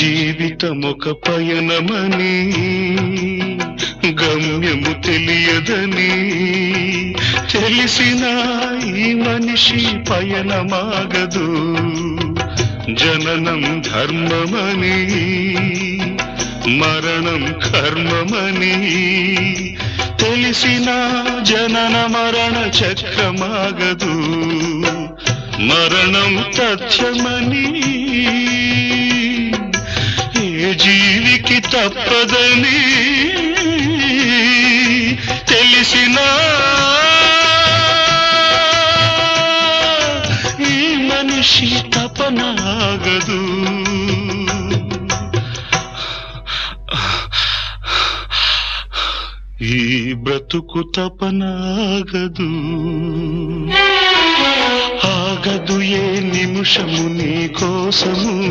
జీవితమొక పయనమని గమ్యము తెలియదని తెలిసిన ఈ మనిషి పయనమాగదు. జననం ధర్మమని మరణం కర్మమని తెలిసిన జనన మరణ చక్రమాగదు. మరణం తథ్యమని ఏ జీవికి తప్పదని తెలిసిన ఈ మనిషి తపనాగదు. ఈ బ్రతుకు తపనాగదు. ఆగదు ఏ నిమిషము నీ కోసము.